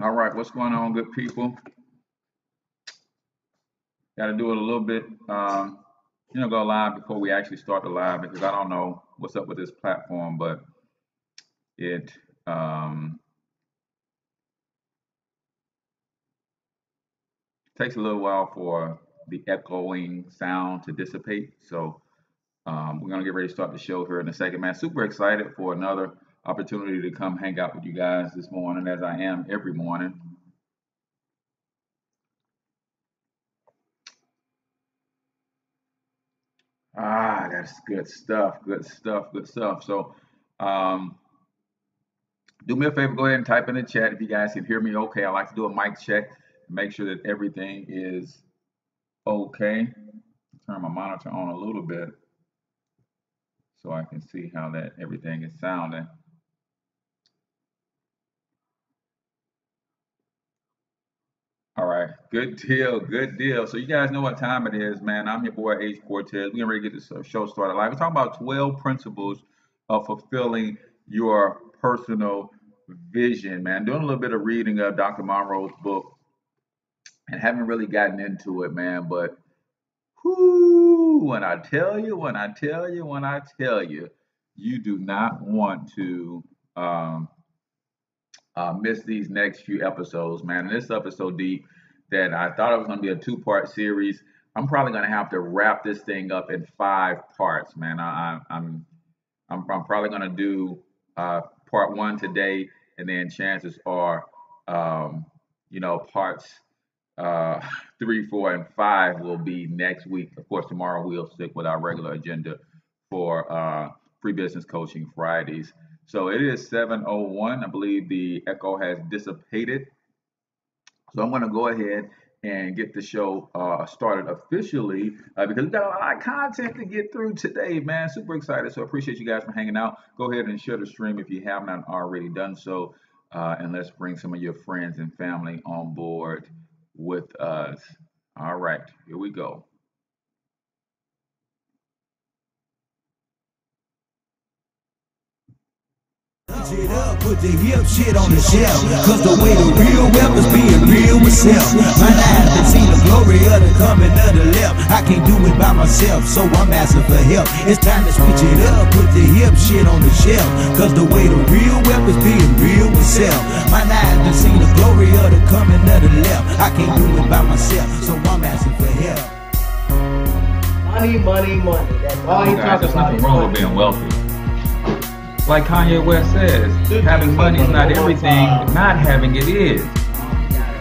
All right, what's going on, good people? Got to do it a little bit, go live before we actually start the live because I don't know what's up with this platform, but it takes a little while for the echoing sound to dissipate. So we're gonna get ready to start the show here in a second, man. Super excited for another opportunity to come hang out with you guys this morning, as I am every morning. That's good stuff. Good stuff. Good stuff. So, do me a favor, go ahead and type in the chat if you guys can hear me okay. I like to do a mic check, make sure that everything is okay. Turn my monitor on a little bit so I can see how that everything is sounding. All right, good deal, good deal. So you guys know what time it is, man. I'm your boy H Cortez. We're getting ready to get this show started live. We're talking about 12 principles of fulfilling your personal vision, man. Doing a little bit of reading of Dr. Munroe's book and haven't really gotten into it, man. But whoo, when I tell you, you do not want to miss these next few episodes, man. And this stuff is so deep that I thought it was going to be a two-part series. I'm probably going to have to wrap this thing up in 5 parts, man. I'm probably going to do part 1 today, and then chances are, parts 3, 4, and 5 will be next week. Of course, tomorrow we'll stick with our regular agenda for Free Business Coaching Fridays. So it is 7:01. I believe the echo has dissipated. So I'm going to go ahead and get the show started officially because we've got a lot of content to get through today, man. Super excited. So I appreciate you guys for hanging out. Go ahead and share the stream if you have not already done so. And let's bring some of your friends and family on board with us. All right, here we go. It up, put the hip shit on the shelf. Cause the way the real rappers being real with self. My eyes been seen the glory of the coming of the left. I can't do it by myself, so I'm asking for help. It's time to switch it up, put the hip shit on the shelf. Cause the way the real rappers being real with self. My eyes been seen the glory of the coming of the left. I can't do it by myself, so I'm asking for help. Money, money, money. That's all he talks about. There's nothing wrong with being wealthy. Like Kanye West says, having money is not everything, not having it is.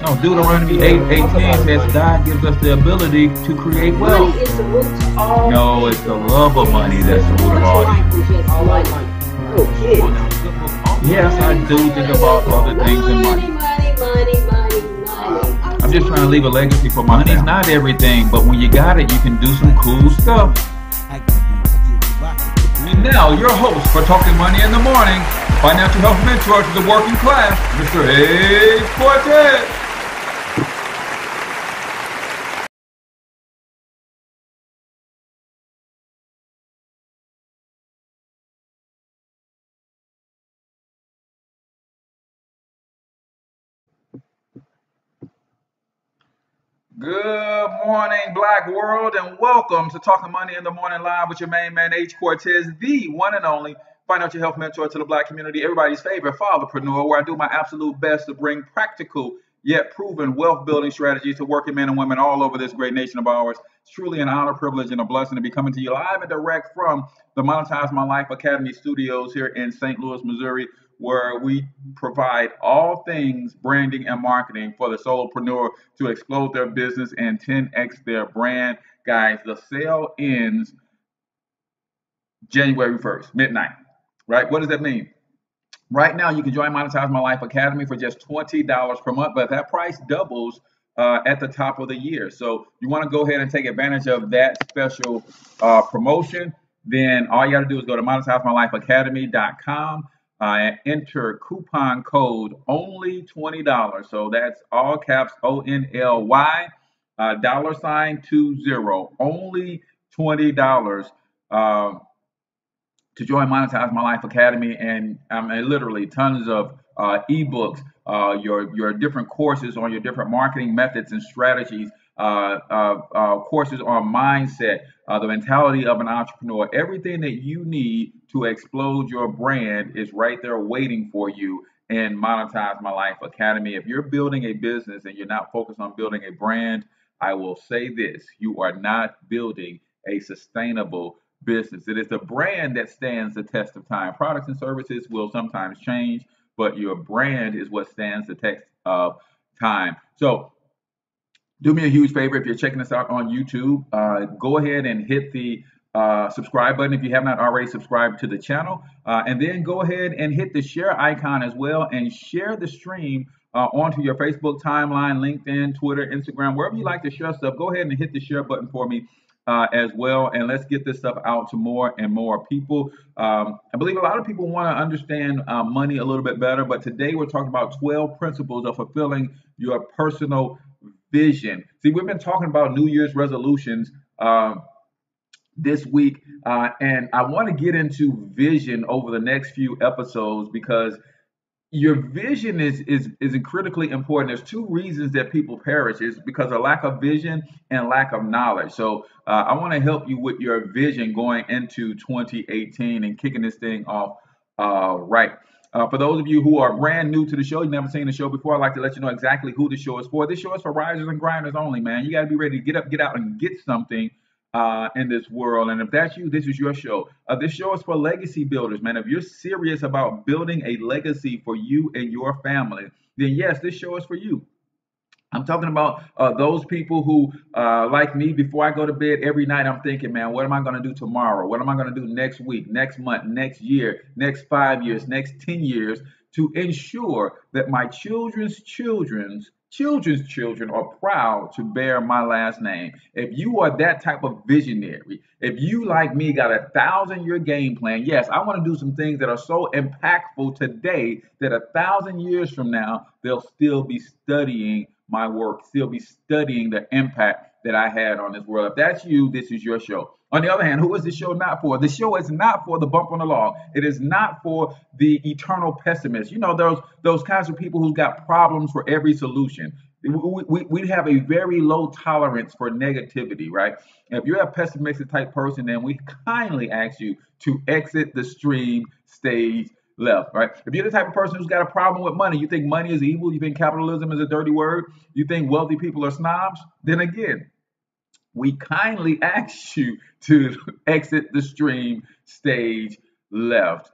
No, Deuteronomy 8:18 says God gives us the ability to create wealth. Money is the root to all. No, it's the love of money that's the root of all evil. All money. Oh, kid. Yes, I do think about other things in money. Money. I'm just trying to leave a legacy for my money's not everything, but when you got it, you can do some cool stuff. And now, your host for Talking Money in the Morning, financial health mentor to the working class, Mr. H. Cortez. Good morning, Black world, and welcome to Talking Money in the Morning Live with your main man, H. Cortez, the one and only financial health mentor to the Black community, everybody's favorite fatherpreneur, where I do my absolute best to bring practical yet proven wealth building strategies to working men and women all over this great nation of ours. It's truly an honor, privilege, and a blessing to be coming to you live and direct from the Monetize My Life Academy studios here in St. Louis, Missouri, where we provide all things branding and marketing for the solopreneur to explode their business and 10x their brand. Guys, the sale ends January 1st, midnight, right? What does that mean? Right now, you can join Monetize My Life Academy for just $20 per month, but that price doubles at the top of the year. So you want to go ahead and take advantage of that special promotion. Then all you got to do is go to monetizemylifeacademy.com. And enter coupon code only $20. So that's all caps ONLY $20 only $20 to join Monetize My Life Academy, and literally tons of ebooks, your different courses on your different marketing methods and strategies, courses on mindset, the mentality of an entrepreneur. Everything that you need to explode your brand is right there waiting for you in Monetize My Life Academy. If you're building a business and you're not focused on building a brand, I will say this: you are not building a sustainable business. It is the brand that stands the test of time. Products and services will sometimes change, but your brand is what stands the test of time. So do me a huge favor. If you're checking us out on YouTube, go ahead and hit the subscribe button if you have not already subscribed to the channel, and then go ahead and hit the share icon as well, and share the stream onto your Facebook timeline, LinkedIn, Twitter, Instagram, wherever you like to share stuff. Go ahead and hit the share button for me as well, and let's get this stuff out to more and more people. I believe a lot of people want to understand money a little bit better, but today we're talking about 12 principles of fulfilling your personal vision. See, we've been talking about New Year's resolutions this week, and I want to get into vision over the next few episodes because your vision is critically important. There's two reasons that people perish: is because of lack of vision and lack of knowledge. So I want to help you with your vision going into 2018 and kicking this thing off right. For those of you who are brand new to the show, you've never seen the show before, I'd like to let you know exactly who the show is for. This show is for risers and grinders only, man. You got to be ready to get up, get out, and get something in this world. And if that's you, this is your show. This show is for legacy builders, man. If you're serious about building a legacy for you and your family, then yes, this show is for you. I'm talking about those people who, like me, before I go to bed every night, I'm thinking, man, what am I going to do tomorrow? What am I going to do next week, next month, next year, next 5 years, next 10 years to ensure that my children's children are proud to bear my last name. If you are that type of visionary, if you, like me, got a 1,000-year game plan, yes, I want to do some things that are so impactful today that 1,000 years from now, they'll still be studying my work, still be studying the impact that I had on this world. If that's you, this is your show. On the other hand, who is this show not for? The show is not for the bump on the log. It is not for the eternal pessimist. You know, those kinds of people who's got problems for every solution. We have a very low tolerance for negativity, right? And if you're a pessimistic type person, then we kindly ask you to exit the stream stage left, right? If you're the type of person who's got a problem with money, you think money is evil, you think capitalism is a dirty word, you think wealthy people are snobs, then again, we kindly ask you to exit the stream stage left.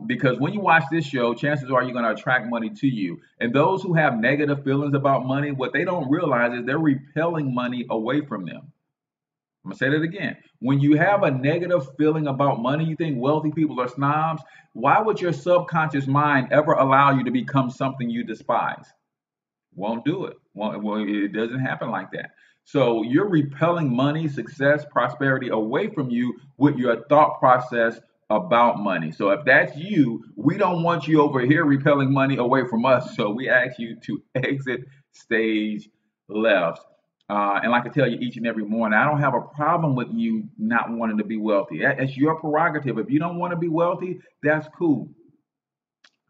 Because when you watch this show, chances are you're going to attract money to you. And those who have negative feelings about money, what they don't realize is they're repelling money away from them. I'm going to say that again. When you have a negative feeling about money, you think wealthy people are snobs, why would your subconscious mind ever allow you to become something you despise? Won't do it. Well, it doesn't happen like that. So you're repelling money, success, prosperity away from you with your thought process about money. So if that's you, we don't want you over here repelling money away from us. So we ask you to exit stage left. And like I tell you each and every morning, I don't have a problem with you not wanting to be wealthy. That's your prerogative. If you don't want to be wealthy, that's cool.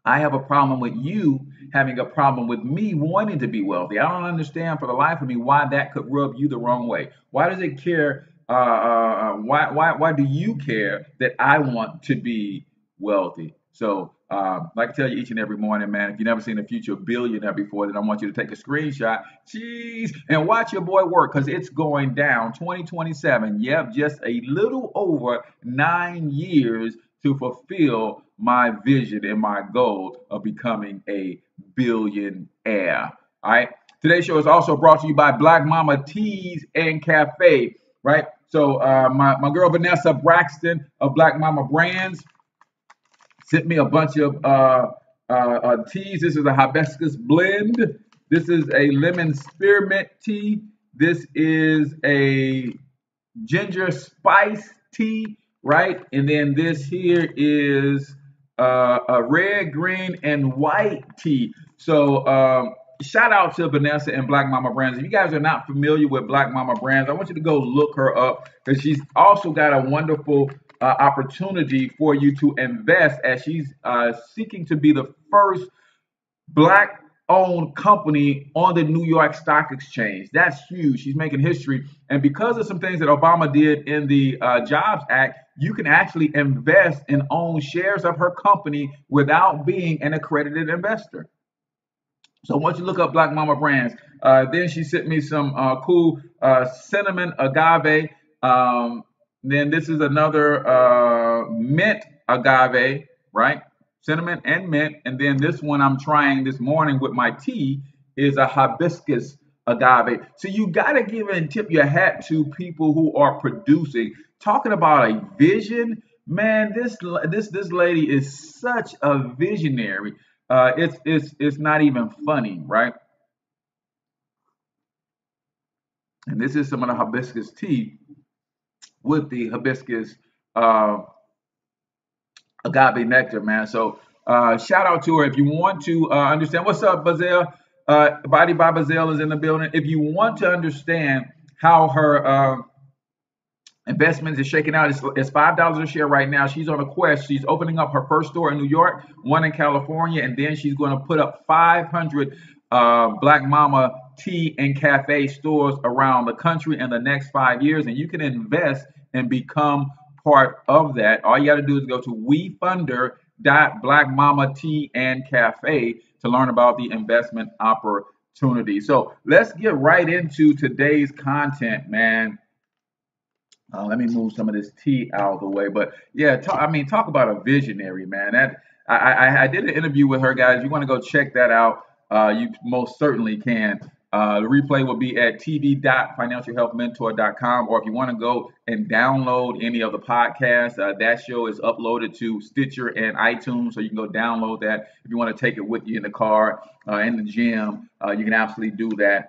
I have a problem with you having a problem with me wanting to be wealthy. I don't understand for the life of me why that could rub you the wrong way. Why does it care? Why do you care that I want to be wealthy? So, like I tell you each and every morning, man, if you've never seen a future billionaire before, then I want you to take a screenshot, and watch your boy work, because it's going down 2027. Yep, just a little over 9 years to fulfill my vision and my goal of becoming a billionaire. All right. Today's show is also brought to you by Black Mama Teas and Cafe. Right. So my girl Vanessa Braxton of Black Mama Brands sent me a bunch of teas. This is a hibiscus blend. This is a lemon spearmint tea. This is a ginger spice tea. Right. And then this here is a red, green, and white tea. So shout out to Vanessa and Black Mama Brands. If you guys are not familiar with Black Mama Brands, I want you to go look her up, because she's also got a wonderful opportunity for you to invest, as she's seeking to be the first Black owned company on the New York Stock Exchange. That's huge. She's making history. And because of some things that Obama did in the Jobs Act, you can actually invest and own shares of her company without being an accredited investor. So once you look up Black Mama Brands, then she sent me some cool cinnamon agave. Then this is another mint agave, right? Cinnamon and mint. And then this one I'm trying this morning with my tea is a hibiscus agave. So you got to give and tip your hat to people who are producing. Talking about a vision, man, this lady is such a visionary. It's not even funny, right? And this is some of the hibiscus tea with the hibiscus uh, agave nectar, man. So shout out to her. If you want to understand, what's up, Bazelle? Body by Bazelle is in the building. If you want to understand how her investments is shaking out, it's $5 a share right now. She's on a quest. She's opening up her first store in New York, one in California, and then she's going to put up 500 Black Mama tea and cafe stores around the country in the next 5 years. And you can invest and become part of that. All you got to do is go to wefunder.blackmama tea and cafe to learn about the investment opportunity. So let's get right into today's content, man. Let me move some of this tea out of the way. But yeah, talk about a visionary, man. That I did an interview with her, guys. You want to go check that out? You most certainly can. The replay will be at tv.financialhealthmentor.com, or if you want to go and download any of the podcasts, that show is uploaded to Stitcher and iTunes, so you can go download that. If you want to take it with you in the car, in the gym, you can absolutely do that.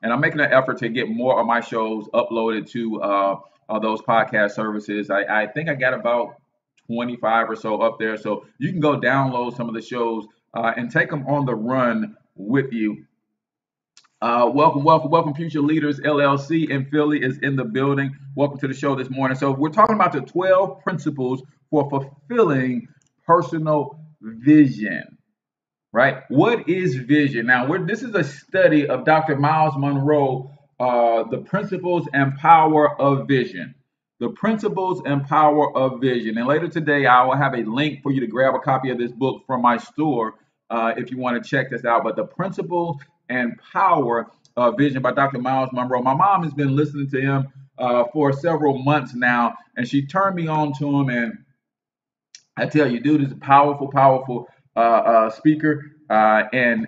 And I'm making an effort to get more of my shows uploaded to those podcast services. I think I got about 25 or so up there, so you can go download some of the shows and take them on the run with you. Welcome. Future Leaders LLC in Philly is in the building. Welcome to the show this morning. So we're talking about the 12 principles for fulfilling personal vision, right? What is vision? Now, this is a study of Dr. Myles Munroe, the principles and power of vision. The principles and power of vision. And later today, I will have a link for you to grab a copy of this book from my store if you want to check this out. But the principles and power of vision by Dr. Myles Munroe. My mom has been listening to him for several months now, and she turned me on to him. And I tell you, dude is a powerful speaker and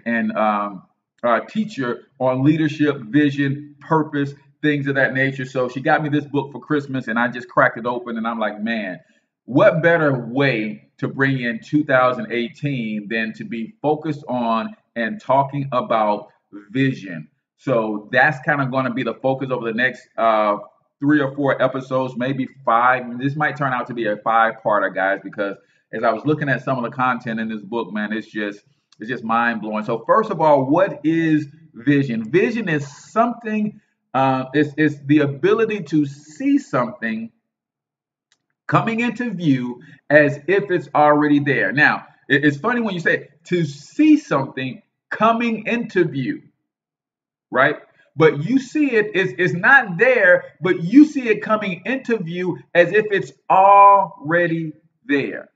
teacher on leadership, vision, purpose, things of that nature. So she got me this book for Christmas, and I just cracked it open, and I'm like, man, what better way to bring in 2018 than to be focused on and talking about vision. So that's kind of going to be the focus over the next 3 or 4 episodes, maybe 5. This might turn out to be a 5-parter, guys, because as I was looking at some of the content in this book, man, it's just mind blowing. So first of all, what is vision? Vision is something. It's the ability to see something coming into view as if it's already there. Now, it's funny when you say to see something coming into view, right? But you see it's not there, but you see it coming into view as if it's already there,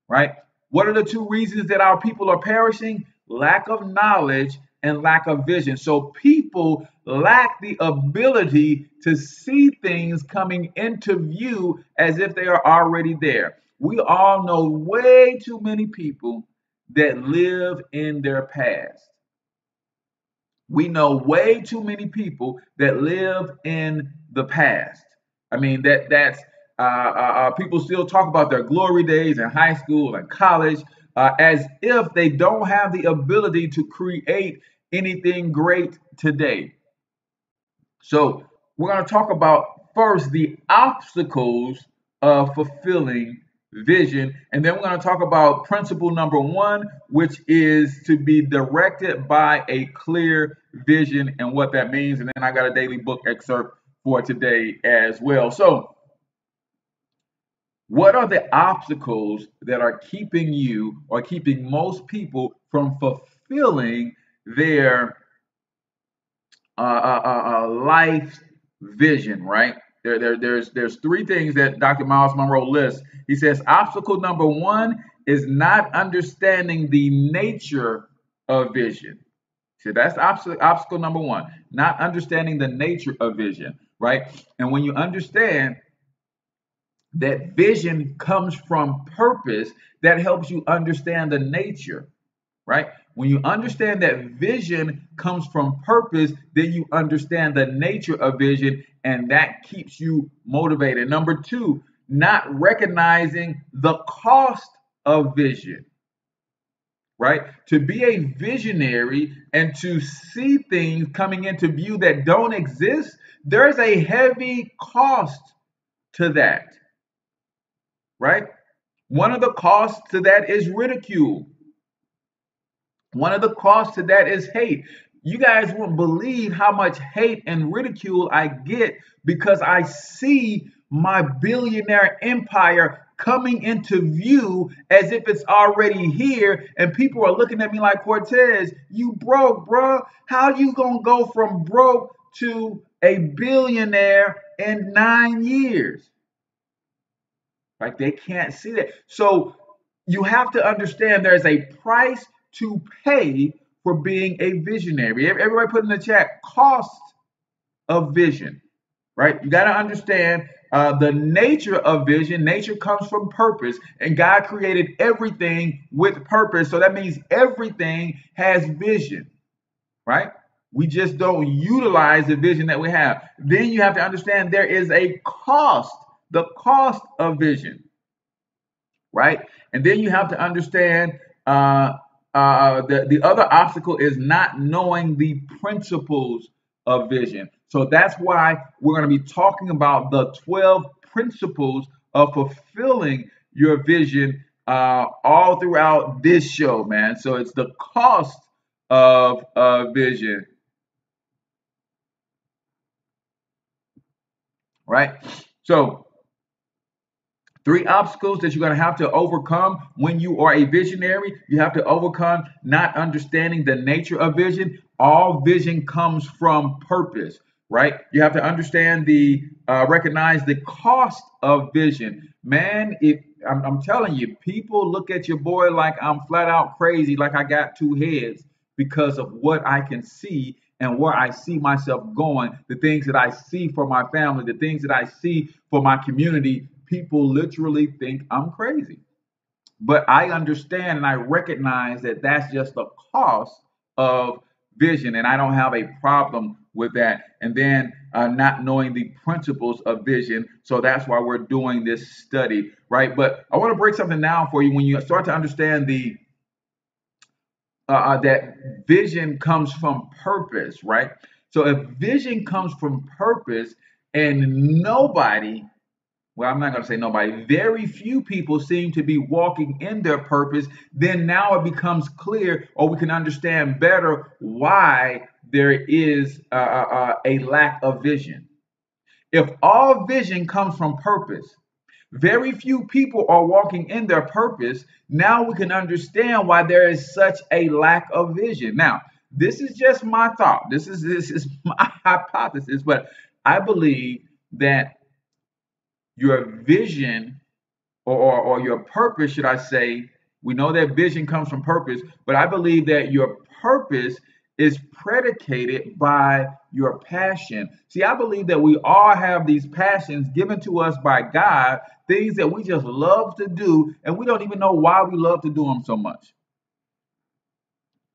right? What are the 2 reasons that our people are perishing? Lack of knowledge and lack of vision. So people lack the ability to see things coming into view as if they are already there. We all know way too many people that live in their past. We know way too many people that live in the past. I mean, that's people still talk about their glory days in high school and college as if they don't have the ability to create anything great today. So we're going to talk about first the obstacles of fulfilling vision, and then we're going to talk about principle number 1, which is to be directed by a clear vision and what that means. And then I got a daily book excerpt for today as well. So what are the obstacles that are keeping you or keeping most people from fulfilling their life vision, right? There's three things that Dr. Myles Munroe lists. He says obstacle number one is not understanding the nature of vision. So that's obstacle number one, not understanding the nature of vision, right? And when you understand that vision comes from purpose, that helps you understand the nature, right? When you understand that vision comes from purpose, then you understand the nature of vision, and that keeps you motivated. Number two, not recognizing the cost of vision, right? To be a visionary and to see things coming into view that don't exist, there's a heavy cost to that, right? One of the costs to that is ridicule. One of the costs to that is hate. You guys won't believe how much hate and ridicule I get because I see my billionaire empire coming into view as if it's already here, and people are looking at me like, Cortez, you broke, bro. How you gonna go from broke to a billionaire in 9 years? Like, they can't see that. So you have to understand there's a price to pay for being a visionary. Everybody put in the chat, cost of vision, right? You got to understand the nature of vision. Nature comes from purpose, and God created everything with purpose. So that means everything has vision, right? We just don't utilize the vision that we have. Then you have to understand there is a cost, the cost of vision, right? And then you have to understand the other obstacle is not knowing the principles of vision. So that's why we're going to be talking about the 12 principles of fulfilling your vision all throughout this show, man. So it's the cost of vision, right? So 3 obstacles that you're going to have to overcome when you are a visionary. You have to overcome not understanding the nature of vision. All vision comes from purpose, right? You have to understand recognize the cost of vision. Man, I'm telling you, people look at your boy like I'm flat out crazy, like I got 2 heads because of what I can see and where I see myself going, the things that I see for my family, the things that I see for my community. People literally think I'm crazy. But I understand and I recognize that that's just the cost of vision, and I don't have a problem with that. And then not knowing the principles of vision. So that's why we're doing this study, right? But I want to break something down for you. When you start to understand that vision comes from purpose, right? So if vision comes from purpose and nobody, well, I'm not going to say nobody, very few people seem to be walking in their purpose, then now it becomes clear, or we can understand better why there is a lack of vision. If all vision comes from purpose, very few people are walking in their purpose. Now we can understand why there is such a lack of vision. Now, this is just my thought. This is my hypothesis, but I believe that your vision or your purpose, should I say, we know that vision comes from purpose, but I believe that your purpose is predicated by your passion. See, I believe that we all have these passions given to us by God, things that we just love to do, and we don't even know why we love to do them so much,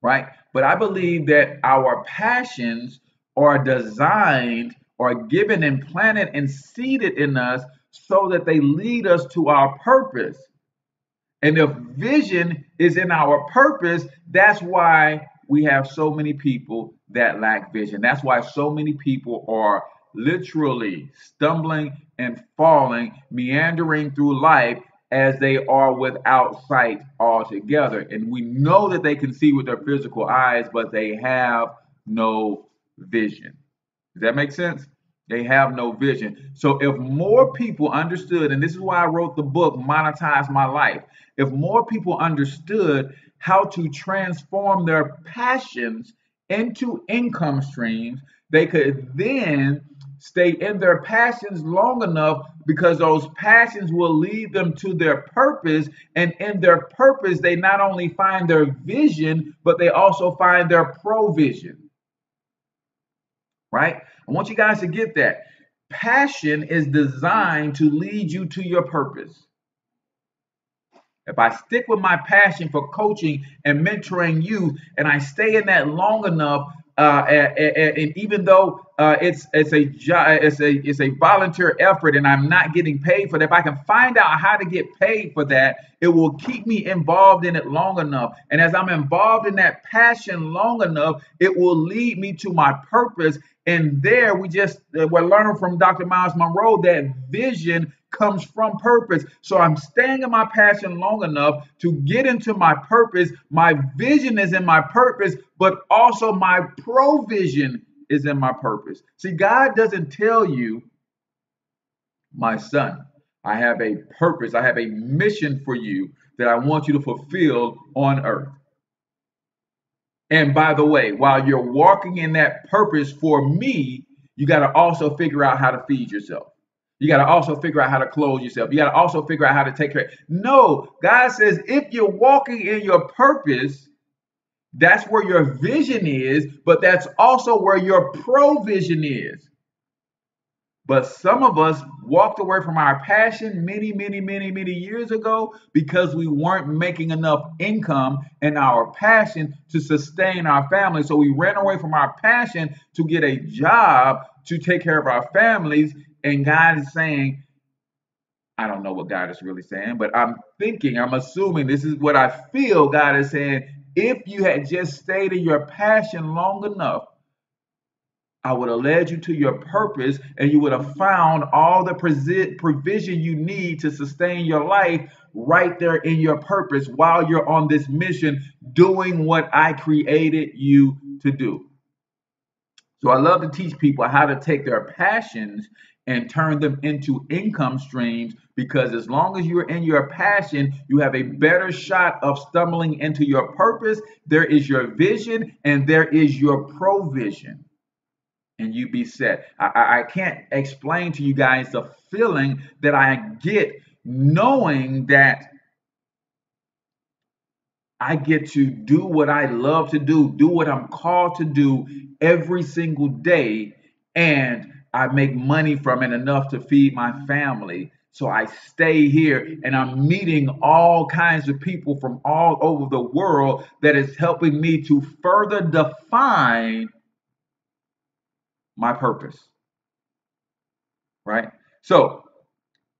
right? But I believe that our passions are designed or given and planted and seeded in us so that they lead us to our purpose. And if vision is in our purpose, that's why we have so many people that lack vision. That's why so many people are literally stumbling and falling, meandering through life as they are without sight altogether. And we know that they can see with their physical eyes, but they have no vision. Does that make sense? They have no vision. So if more people understood, and this is why I wrote the book, Monetize My Life, if more people understood how to transform their passions into income streams, they could then stay in their passions long enough, because those passions will lead them to their purpose. And in their purpose, they not only find their vision, but they also find their provision. Right? I want you guys to get that. Passion is designed to lead you to your purpose. If I stick with my passion for coaching and mentoring youth, and I stay in that long enough, and even though it's a volunteer effort, and I'm not getting paid for that, if I can find out how to get paid for that, it will keep me involved in it long enough. And as I'm involved in that passion long enough, it will lead me to my purpose. And there we're learning from Dr. Myles Munroe that vision comes from purpose. So I'm staying in my passion long enough to get into my purpose. My vision is in my purpose, but also my provision is in my purpose. See, God doesn't tell you, my son, I have a purpose, I have a mission for you that I want you to fulfill on earth. And by the way, while you're walking in that purpose for me, you got to also figure out how to feed yourself. You got to also figure out how to clothe yourself. You got to also figure out how to take care. No, God says if you're walking in your purpose, that's where your vision is, but that's also where your provision is. But some of us walked away from our passion many years ago because we weren't making enough income in our passion to sustain our family. So we ran away from our passion to get a job to take care of our families. And God is saying, I don't know what God is really saying, but I'm assuming this is what I feel God is saying. If you had just stayed in your passion long enough, I would have led you to your purpose, and you would have found all the provision you need to sustain your life right there in your purpose while you're on this mission doing what I created you to do. So I love to teach people how to take their passions and turn them into income streams, because as long as you're in your passion, you have a better shot of stumbling into your purpose. There is your vision and there is your provision. And you be set. I can't explain to you guys the feeling that I get knowing that I get to do what I love to do what I'm called to do every single day, and I make money from it enough to feed my family. So I stay here, and I'm meeting all kinds of people from all over the world that is helping me to further define my purpose, right? So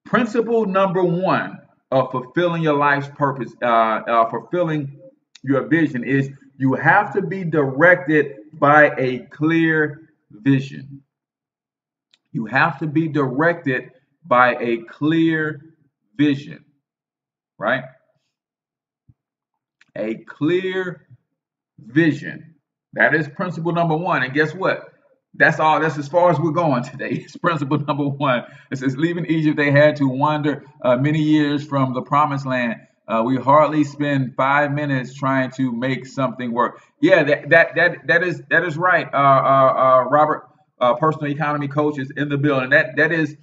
principle number one of fulfilling your life's purpose, fulfilling your vision, is you have to be directed by a clear vision. You have to be directed by a clear vision, right? A clear vision. That is principle number one. And guess what? That's all. That's as far as we're going today. It's principle number one. It says, leaving Egypt, they had to wander many years from the promised land. We hardly spend 5 minutes trying to make something work. Yeah, that is right. Robert, personal economy coach, is in the building. That is,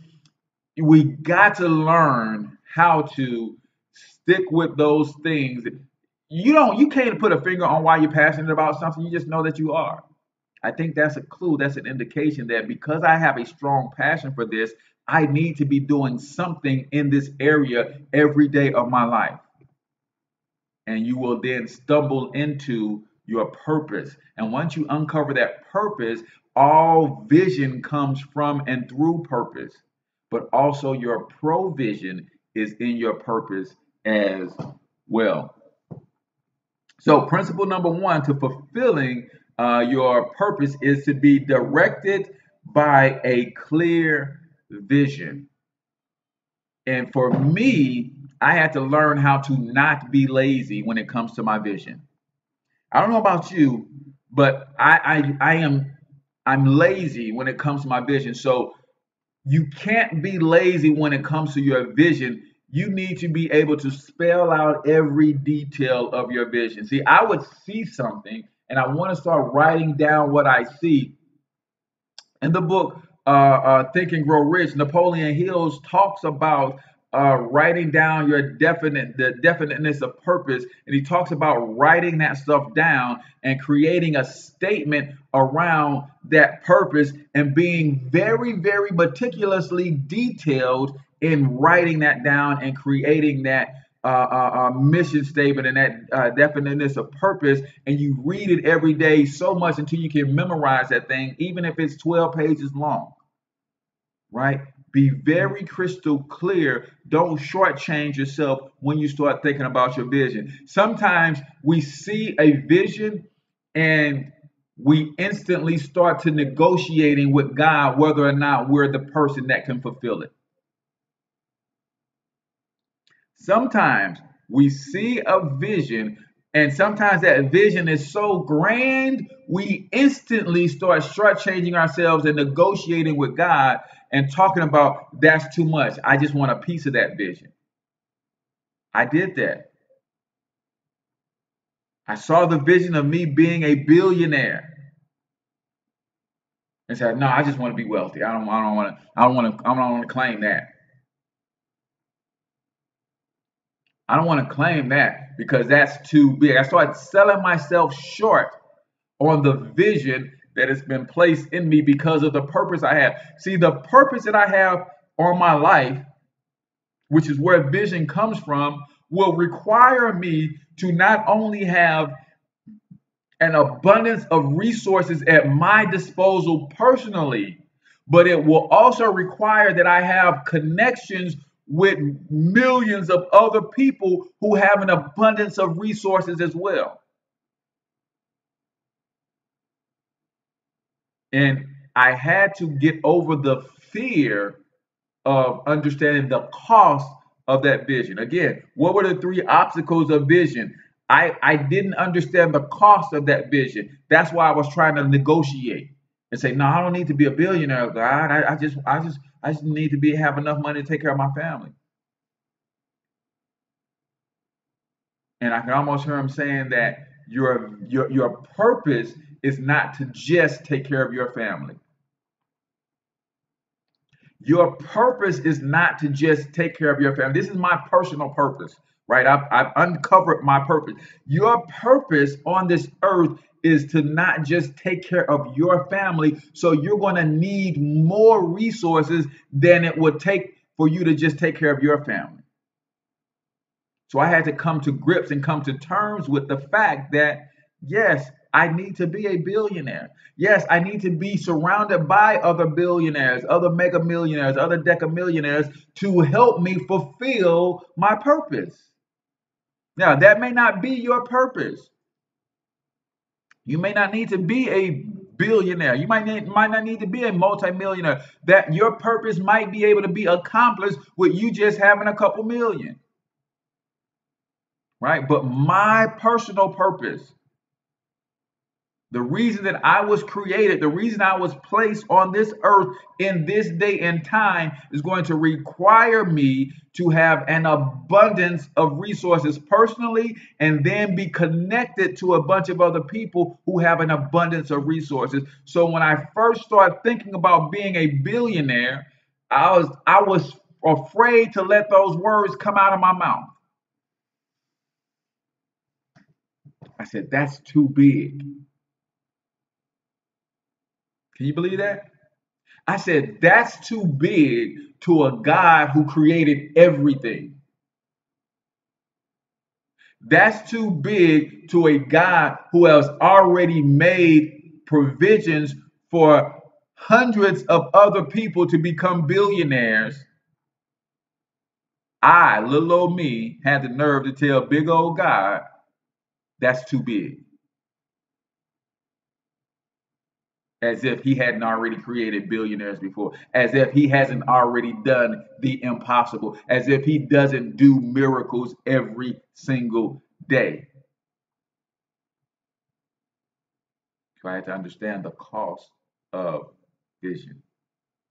we got to learn how to stick with those things. You can't put a finger on why you're passionate about something. You just know that you are. I think that's a clue. That's an indication that because I have a strong passion for this, I need to be doing something in this area every day of my life. And you will then stumble into your purpose. And once you uncover that purpose, all vision comes from and through purpose. But also your provision is in your purpose as well. So principle number one to fulfilling your purpose is to be directed by a clear vision. And for me, I had to learn how to not be lazy when it comes to my vision. I don't know about you, but I'm lazy when it comes to my vision. So you can't be lazy when it comes to your vision. you need to be able to spell out every detail of your vision. See, I would see something and I want to start writing down what I see. In the book Think and Grow Rich, Napoleon Hills talks about writing down the definiteness of purpose, and he talks about writing that stuff down and creating a statement around that purpose and being very, very meticulously detailed in writing that down and creating that mission statement and that definiteness of purpose, and you read it every day so much until you can memorize that thing, even if it's 12 pages long, right? Be very crystal clear. Don't shortchange yourself when you start thinking about your vision. Sometimes we see a vision and we instantly start to negotiating with God whether or not we're the person that can fulfill it. Sometimes we see a vision, and sometimes that vision is so grand, we instantly start shortchanging ourselves and negotiating with God and talking about that's too much. I just want a piece of that vision. I did that. I saw the vision of me being a billionaire and said, "No, I just want to be wealthy. I don't want to claim that. I don't want to claim that because that's too big." I started selling myself short on the vision that has been placed in me because of the purpose I have. See, the purpose that I have on my life, which is where vision comes from, will require me to not only have an abundance of resources at my disposal personally, but it will also require that I have connections with millions of other people who have an abundance of resources as well. And I had to get over the fear of understanding the cost of that vision. Again, what were the three obstacles of vision? I didn't understand the cost of that vision. That's why I was trying to negotiate and say, no, I don't need to be a billionaire, God. I just need to have enough money to take care of my family. And I can almost hear him saying that your purpose is not to just take care of your family. Your purpose is not to just take care of your family. This is my personal purpose, right? I've uncovered my purpose. Your purpose on this earth is to not just take care of your family. So you're going to need more resources than it would take for you to just take care of your family. So I had to come to grips and come to terms with the fact that, yes, I need to be a billionaire. Yes, I need to be surrounded by other billionaires, other mega millionaires, other deca millionaires to help me fulfill my purpose. Now, that may not be your purpose. You may not need to be a billionaire. You might not need to be a multimillionaire. That your purpose might be able to be accomplished with you just having a couple million. Right? But my personal purpose, the reason that I was created, the reason I was placed on this earth in this day and time is going to require me to have an abundance of resources personally and then be connected to a bunch of other people who have an abundance of resources. So when I first started thinking about being a billionaire, I was afraid to let those words come out of my mouth. I said, that's too big. Can you believe that? I said, that's too big to a God who created everything. That's too big to a God who has already made provisions for hundreds of other people to become billionaires. I, little old me, had the nerve to tell big old God, that's too big. As if he hadn't already created billionaires before, as if he hasn't already done the impossible, as if he doesn't do miracles every single day. So I had to understand the cost of vision.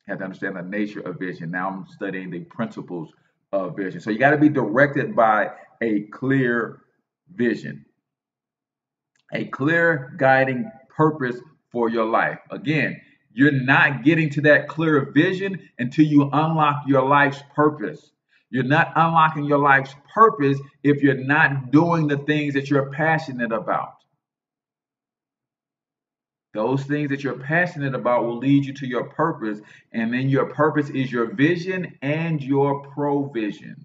I had to understand the nature of vision. Now I'm studying the principles of vision. So you got to be directed by a clear vision, a clear guiding purpose for your life. Again, you're not getting to that clear vision until you unlock your life's purpose. You're not unlocking your life's purpose if you're not doing the things that you're passionate about. Those things that you're passionate about will lead you to your purpose, and then your purpose is your vision and your provision.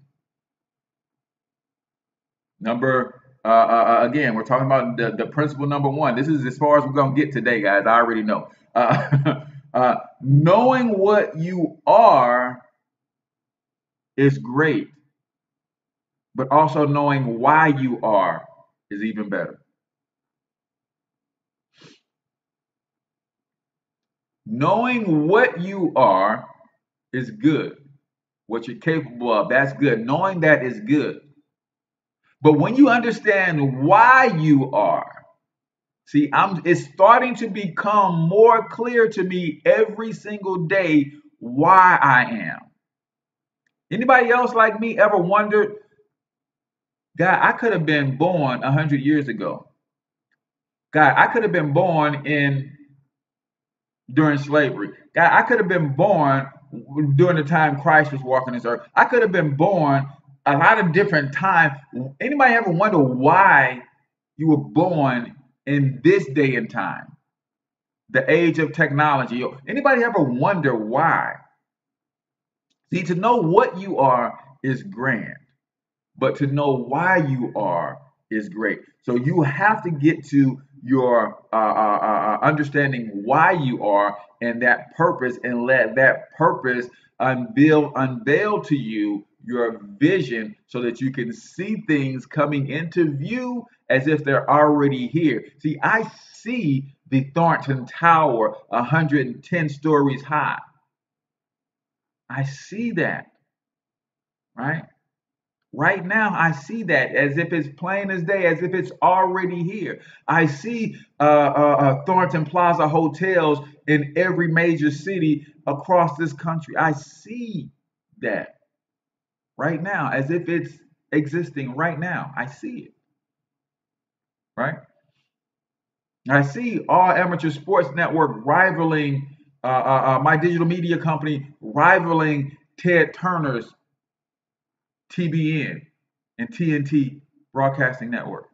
Again, we're talking about the principle number one. This is as far as we're going to get today, guys. I already know. Knowing what you are is great, but also knowing why you are is even better. Knowing what you are is good. What you're capable of, that's good. Knowing that is good. But when you understand why you are, see, it's starting to become more clear to me every single day why I am. Anybody else like me ever wondered, God, I could have been born 100 years ago. God, I could have been born during slavery. God, I could have been born during the time Christ was walking this earth. I could have been born a lot of different times. Anybody ever wonder why you were born in this day and time, the age of technology? Anybody ever wonder why? See, to know what you are is grand, but to know why you are is great. So you have to get to your understanding why you are and that purpose, and let that purpose unveil to you your vision so that you can see things coming into view as if they're already here. See, I see the Thornton Tower 110 stories high. I see that, right? Right now, I see that as if it's plain as day, as if it's already here. I see Thornton Plaza hotels in every major city across this country. I see that right now, as if it's existing right now. I see it, right? I see All Amateur Sports Network rivaling my digital media company, rivaling Ted Turner's TBN and TNT Broadcasting Network.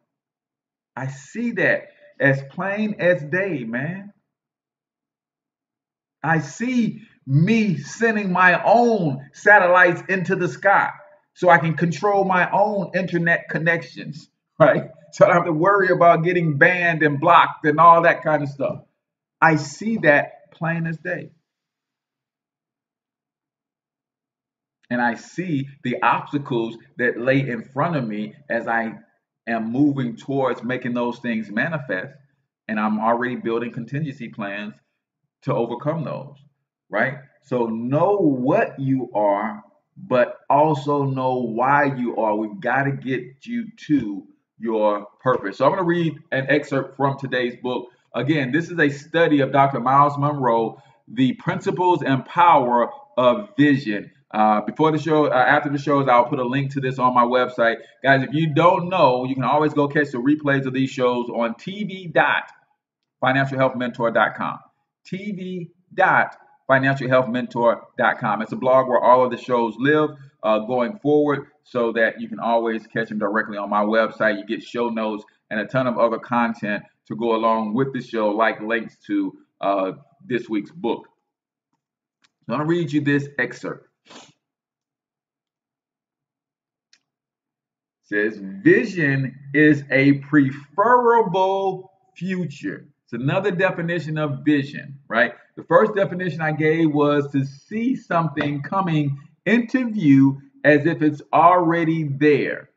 I see that as plain as day, man. I see me sending my own satellites into the sky so I can control my own internet connections, right? So I don't have to worry about getting banned and blocked and all that kind of stuff. I see that plain as day. And I see the obstacles that lay in front of me as I am moving towards making those things manifest. And I'm already building contingency plans to overcome those, right? So know what you are, but also know why you are. We've got to get you to your purpose. So I'm going to read an excerpt from today's book. Again, this is a study of Dr. Myles Munroe, The Principles and Power of Vision. Before the show, after the shows, I'll put a link to this on my website. Guys, if you don't know, you can always go catch the replays of these shows on tv.financialhealthmentor.com. tv.financialhealthmentor.com. It's a blog where all of the shows live going forward, so that you can always catch them directly on my website. You get show notes and a ton of other content to go along with the show, like links to this week's book. So I'm going to read you this excerpt. It says, vision is a preferable future. It's another definition of vision, right? The first definition I gave was to see something coming into view as if it's already there,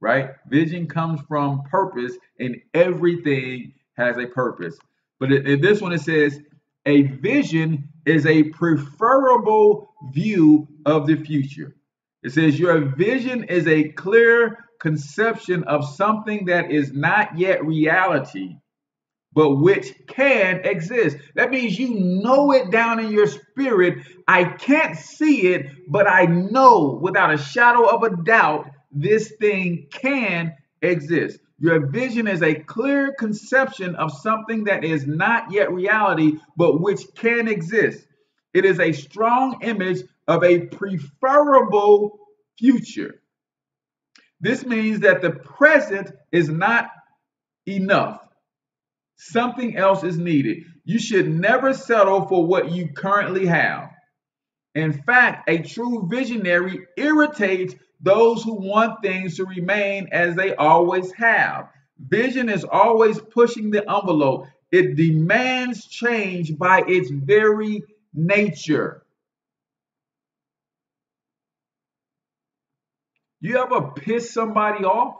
right? Vision comes from purpose, and everything has a purpose. But in this one, it says, a vision is a preferable view of the future. It says your vision is a clear conception of something that is not yet reality, but which can exist. That means you know it down in your spirit. I can't see it, but I know without a shadow of a doubt this thing can exist. Your vision is a clear conception of something that is not yet reality, but which can exist. It is a strong image of a preferable future. This means that the present is not enough. Something else is needed. You should never settle for what you currently have. In fact, a true visionary irritates those who want things to remain as they always have. Vision is always pushing the envelope. It demands change by its very nature. You ever piss somebody off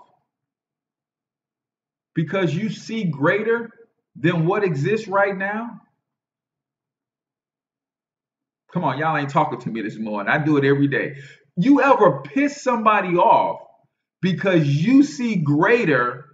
because you see greater than what exists right now? Come on, y'all ain't talking to me this morning. I do it every day. You ever piss somebody off because you see greater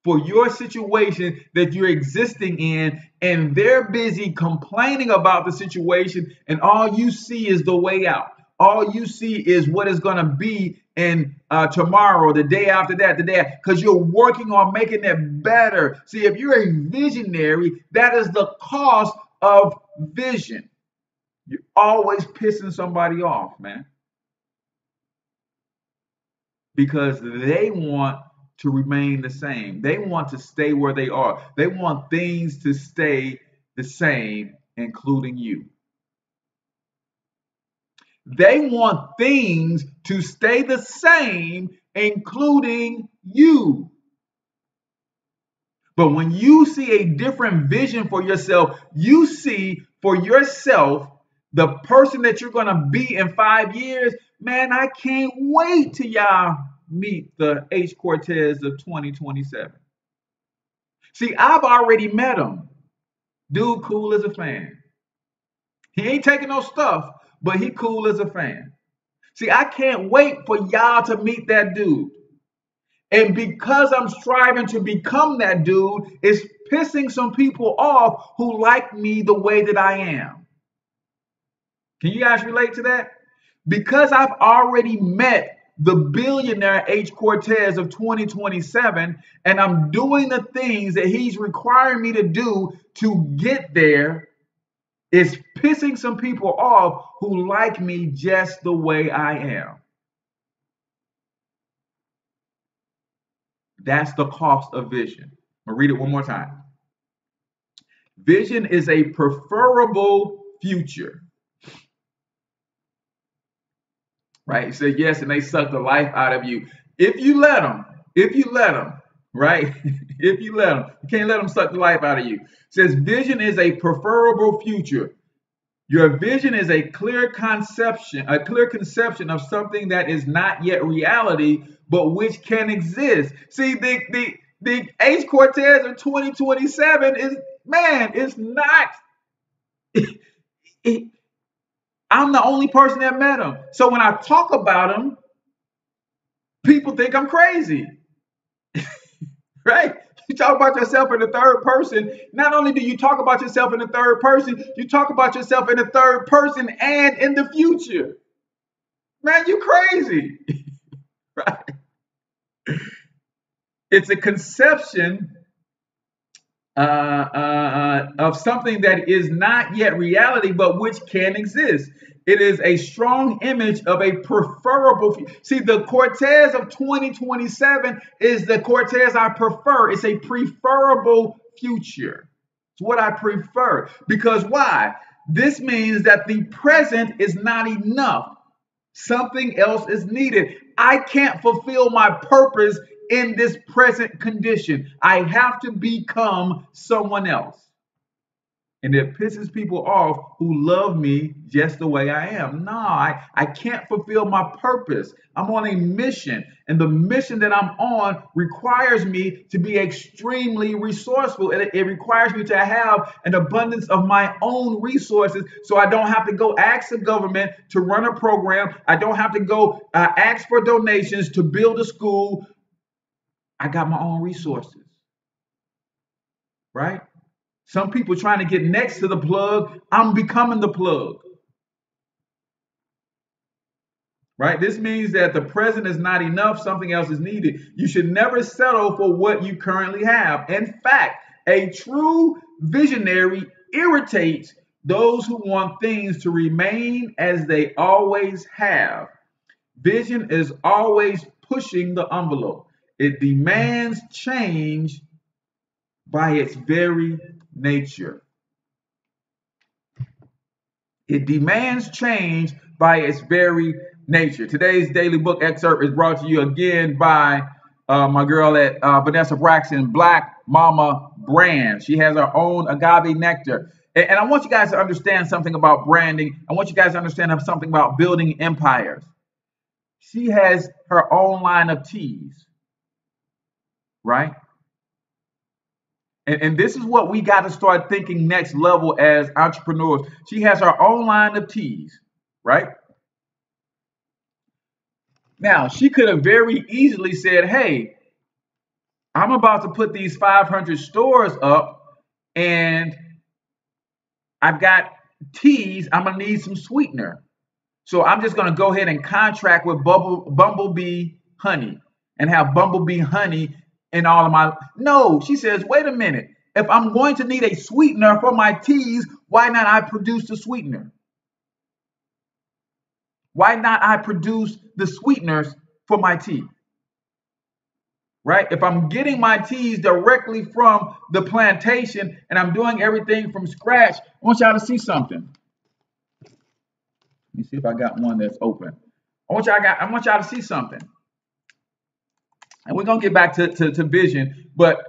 for your situation that you're existing in, and they're busy complaining about the situation, and all you see is the way out. All you see is what is going to be in tomorrow, the day after that, because you're working on making it better. See, if you're a visionary, that is the cost of vision. You're always pissing somebody off, man, because they want to remain the same. They want to stay where they are. They want things to stay the same, including you. They want things to stay the same, including you. But when you see a different vision for yourself, you see for yourself the person that you're going to be in 5 years. Man, I can't wait till y'all meet the H. Cortez of 2027. See, I've already met him. Dude, cool as a fan. He ain't taking no stuff, but he cool as a fan. See, I can't wait for y'all to meet that dude. And because I'm striving to become that dude, it's pissing some people off who like me the way that I am. Can you guys relate to that? Because I've already met the billionaire H. Cortez of 2027, and I'm doing the things that he's requiring me to do to get there, it's pissing some people off who like me just the way I am. That's the cost of vision. I'm going to read it one more time. Vision is a preferable future. Right? He said yes, and they suck the life out of you. If you let them, right? If you let them, you can't let them suck the life out of you. It says vision is a preferable future. Your vision is a clear conception of something that is not yet reality, but which can exist. See, the H. Cortez of 2027 is, man, it's not. I'm the only person that met him. So when I talk about him, people think I'm crazy. Right? You talk about yourself in the third person. Not only do you talk about yourself in the third person, you talk about yourself in the third person and in the future. Man, you crazy. Right? It's a conception of something that is not yet reality, but which can exist. It is a strong image of a preferable. See, the Cortez of 2027 is the Cortez I prefer. It's a preferable future. It's what I prefer. Because why? This means that the present is not enough. Something else is needed. I can't fulfill my purpose in this present condition. I have to become someone else. And it pisses people off who love me just the way I am. No, I can't fulfill my purpose. I'm on a mission. And the mission that I'm on requires me to be extremely resourceful. It requires me to have an abundance of my own resources, so I don't have to go ask the government to run a program. I don't have to go ask for donations to build a school. I got my own resources. Right? Some people trying to get next to the plug. I'm becoming the plug. Right? This means that the present is not enough. Something else is needed. You should never settle for what you currently have. In fact, a true visionary irritates those who want things to remain as they always have. Vision is always pushing the envelope. It demands change by its very nature. It demands change by its very nature. Today's daily book excerpt is brought to you again by my girl at Vanessa Braxton, Black Mama Brand. She has her own agave nectar. And I want you guys to understand something about branding. I want you guys to understand something about building empires. She has her own line of teas, right? And this is what we got to start thinking next level as entrepreneurs. She has her own line of teas, right? Now, she could have very easily said, hey, I'm about to put these 500 stores up and I've got teas. I'm going to need some sweetener. So I'm just going to go ahead and contract with Bumblebee Honey and have Bumblebee Honey in all of my. No, she says, wait a minute. If I'm going to need a sweetener for my teas, why not I produce the sweetener? Why not I produce the sweeteners for my tea? Right? If I'm getting my teas directly from the plantation and I'm doing everything from scratch, I want y'all to see something. Let me see if I got one that's open. I want y'all to see something. And we're gonna get back to vision, but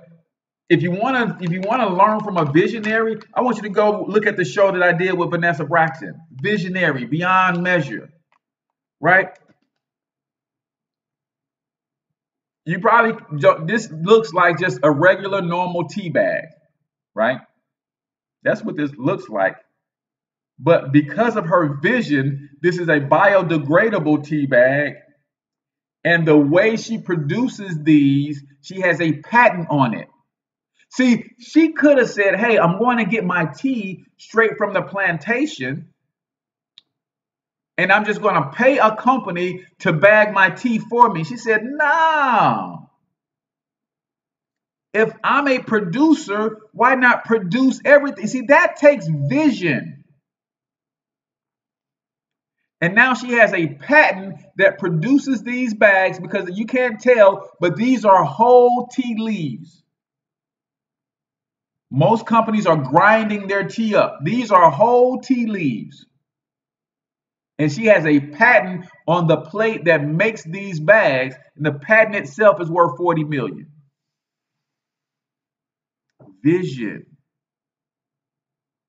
if you wanna learn from a visionary, I want you to go look at the show that I did with Vanessa Braxton, Visionary, Beyond Measure, right? You probably, this looks like just a regular normal tea bag, right? That's what this looks like. But because of her vision, this is a biodegradable tea bag. And the way she produces these, she has a patent on it. See, she could have said, hey, I'm going to get my tea straight from the plantation, and I'm just going to pay a company to bag my tea for me. She said, no. If I'm a producer, why not produce everything? See, that takes vision. And now she has a patent that produces these bags because you can't tell, but these are whole tea leaves. Most companies are grinding their tea up. These are whole tea leaves. And she has a patent on the plate that makes these bags, and the patent itself is worth $40 million. Vision.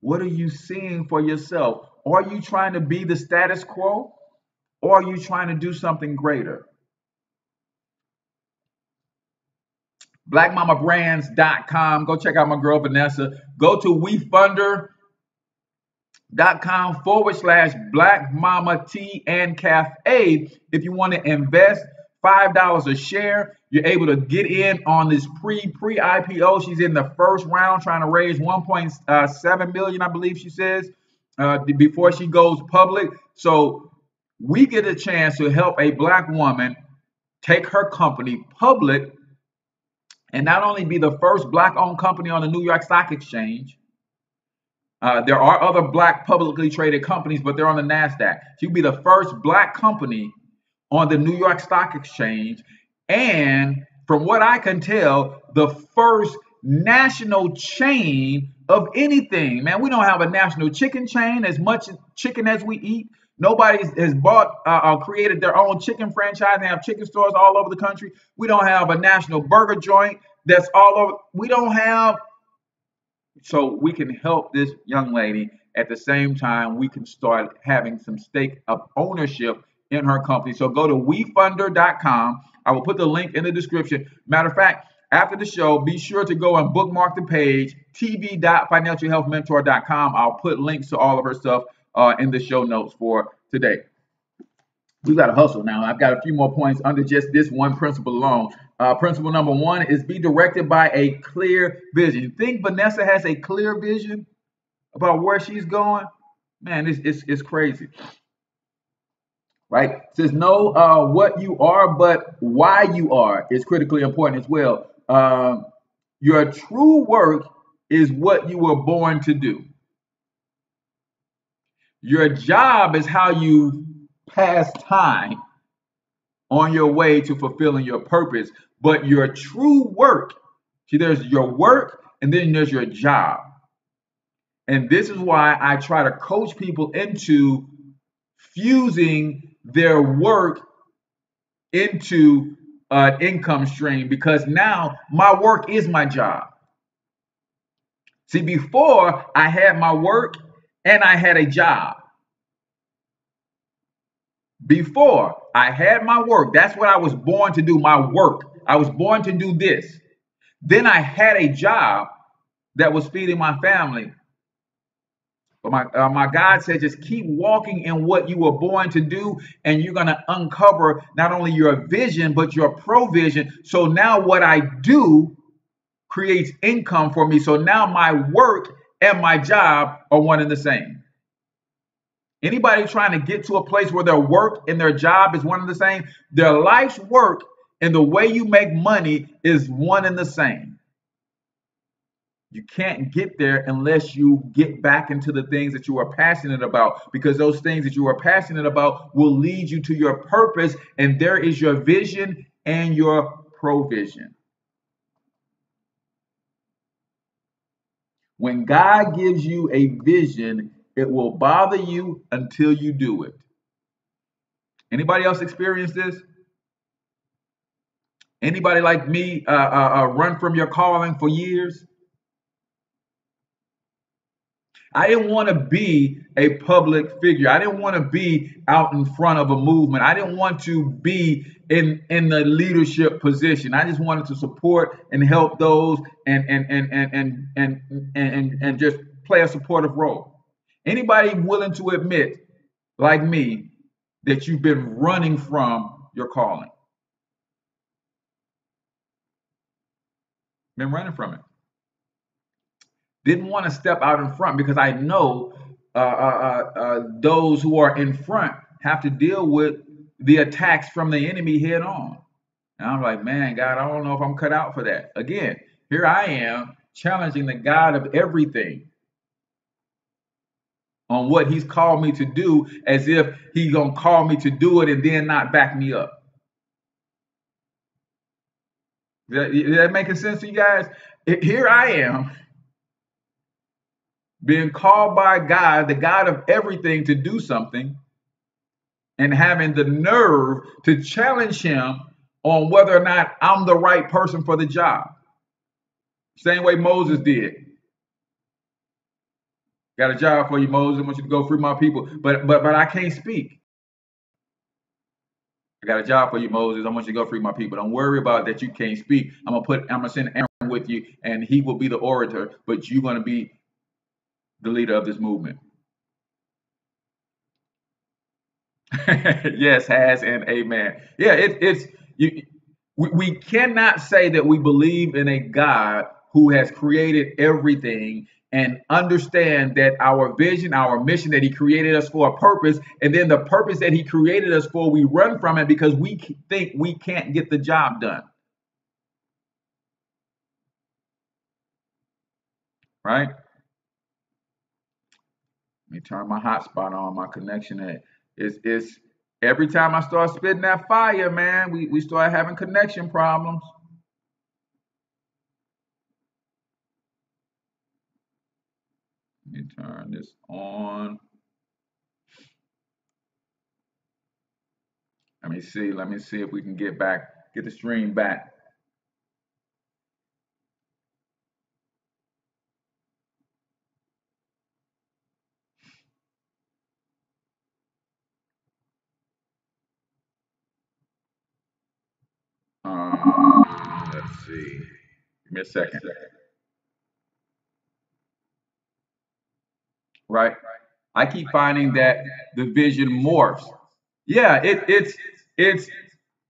What are you seeing for yourself? Are you trying to be the status quo, or are you trying to do something greater? BlackMamaBrands.com. Go check out my girl Vanessa. Go to WeFunder.com/Black Mama Tea and Cafe if you want to invest $5 a share. You're able to get in on this pre-IPO. She's in the first round trying to raise 1.7 million, I believe she says, before she goes public. So we get a chance to help a Black woman take her company public and not only be the first Black-owned company on the New York Stock Exchange. There are other Black publicly traded companies, but they're on the NASDAQ. She'll be the first Black company on the New York Stock Exchange. And from what I can tell, the first national chain of anything. Man, we don't have a national chicken chain, as much chicken as we eat. Nobody has created their own chicken franchise and have chicken stores all over the country. We don't have a national burger joint that's all over. We don't have. So we can help this young lady. At the same time, we can start having some stake of ownership in her company. So go to WeFunder.com. I will put the link in the description. Matter of fact, after the show, be sure to go and bookmark the page, tv.financialhealthmentor.com. I'll put links to all of her stuff in the show notes for today. We got to hustle now. I've got a few more points under just this one principle alone. Principle number one is be directed by a clear vision. You think Vanessa has a clear vision about where she's going? Man, it's crazy. Right? It says know what you are, but why you are is critically important as well. Your true work is what you were born to do. Your job is how you pass time on your way to fulfilling your purpose. But your true work, see, there's your work and then there's your job. And this is why I try to coach people into fusing their work into an income stream, because now my work is my job. See, before I had my work and I had a job. Before I had my work, that's what I was born to do, my work. I was born to do this. Then I had a job that was feeding my family. But my God said, just keep walking in what you were born to do, and you're going to uncover not only your vision, but your provision. So now what I do creates income for me. So now my work and my job are one and the same. Anybody trying to get to a place where their work and their job is one and the same, their life's work and the way you make money is one and the same. You can't get there unless you get back into the things that you are passionate about, because those things that you are passionate about will lead you to your purpose, and there is your vision and your provision. When God gives you a vision, it will bother you until you do it. Anybody else experience this? Anybody like me run from your calling for years? I didn't want to be a public figure. I didn't want to be out in front of a movement. I didn't want to be in the leadership position. I just wanted to support and help those and just play a supportive role. Anybody willing to admit, like me, that you've been running from your calling? Been running from it. Didn't want to step out in front because I know those who are in front have to deal with the attacks from the enemy head on. And I'm like, man, God, I don't know if I'm cut out for that. Again, here I am challenging the God of everything on what he's called me to do, as if he's going to call me to do it and then not back me up. Is that making sense to you guys? Here I am being called by God, the God of everything, to do something, and having the nerve to challenge him on whether or not I'm the right person for the job. Same way Moses did. Got a job for you, Moses. I want you to go free my people. But I can't speak. I got a job for you, Moses. I want you to go free my people. Don't worry about that you can't speak. I'm gonna send Aaron with you, and he will be the orator, but you're gonna be the leader of this movement. Yes, has and amen. Yeah, we cannot say that we believe in a God who has created everything and understand that our vision, our mission, that he created us for a purpose, and then the purpose that he created us for, we run from it because we think we can't get the job done. Right? Let me turn my hotspot on, my connection. It's every time I start spitting that fire, man, we start having connection problems. Let me turn this on. Let me see if we can get the stream back. Let's see. Give me a second. Right? I keep finding that the vision morphs. Yeah, it's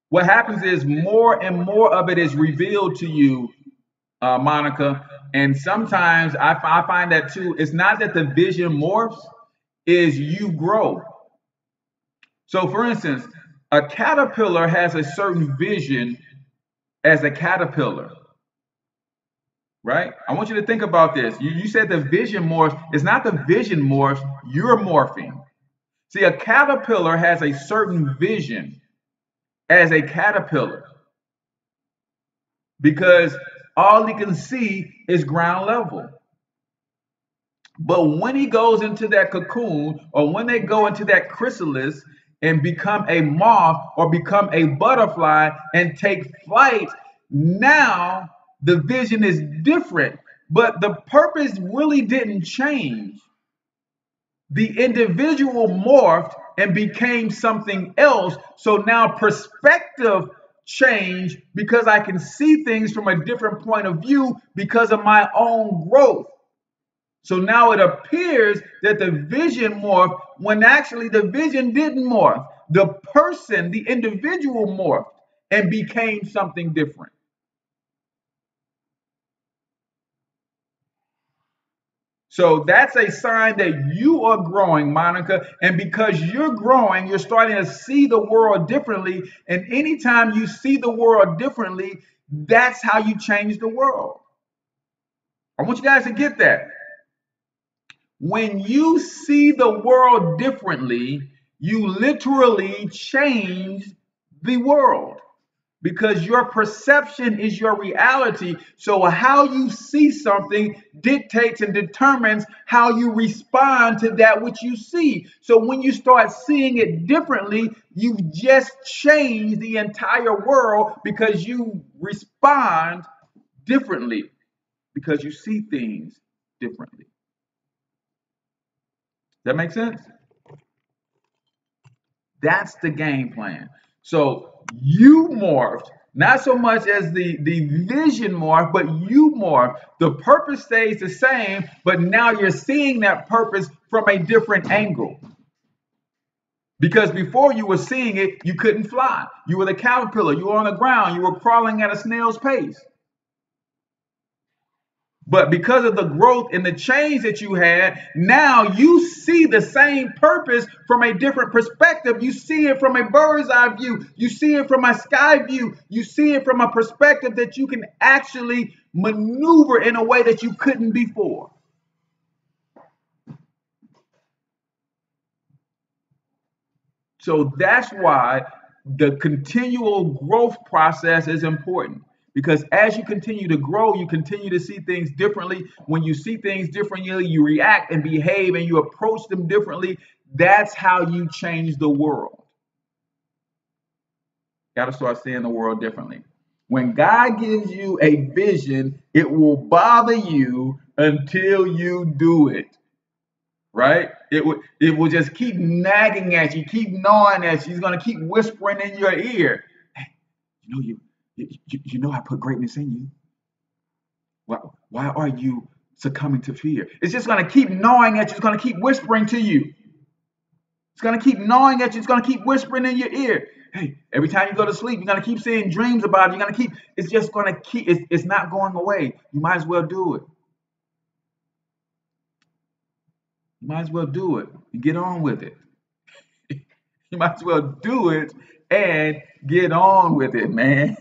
what happens is more and more of it is revealed to you, Monica. And sometimes I find that too. It's not that the vision morphs, is you grow. So, for instance, a caterpillar has a certain vision as a caterpillar, right? I want you to think about this. You said the vision morphs. It's not the vision morphs, you're morphing. See, a caterpillar has a certain vision as a caterpillar because all he can see is ground level. But when he goes into that cocoon, or when they go into that chrysalis and become a moth or become a butterfly and take flight, now the vision is different. But the purpose really didn't change. The individual morphed and became something else. So now perspective changed because I can see things from a different point of view because of my own growth. So now it appears that the vision morphed when actually the vision didn't morph. The person, the individual morphed and became something different. So that's a sign that you are growing, Monica. And because you're growing, you're starting to see the world differently. And anytime you see the world differently, that's how you change the world. I want you guys to get that. When you see the world differently, you literally change the world because your perception is your reality. So, how you see something dictates and determines how you respond to that which you see. So, when you start seeing it differently, you've just changed the entire world because you respond differently because you see things differently. That makes sense? That's the game plan. So you morphed, not so much as the vision morph, but you morph. The purpose stays the same, but now you're seeing that purpose from a different angle. Because before you were seeing it, you couldn't fly. You were the caterpillar. You were on the ground. You were crawling at a snail's pace. But because of the growth and the change that you had, now you see the same purpose from a different perspective. You see it from a bird's eye view. You see it from a sky view. You see it from a perspective that you can actually maneuver in a way that you couldn't before. So that's why the continual growth process is important. Because as you continue to grow, you continue to see things differently. When you see things differently, you react and behave and you approach them differently. That's how you change the world. Got to start seeing the world differently. When God gives you a vision, it will bother you until you do it. Right? It will just keep nagging at you, keep gnawing at you. He's going to keep whispering in your ear. Hey, you know I put greatness in you. Why are you succumbing to fear? It's just going to keep gnawing at you. It's going to keep whispering to you. It's going to keep gnawing at you. It's going to keep whispering in your ear. Hey, every time you go to sleep, you're going to keep seeing dreams about it. You're going to keep, it's just going to keep, it's not going away. You might as well do it. You might as well do it and get on with it. You might as well do it and get on with it, man.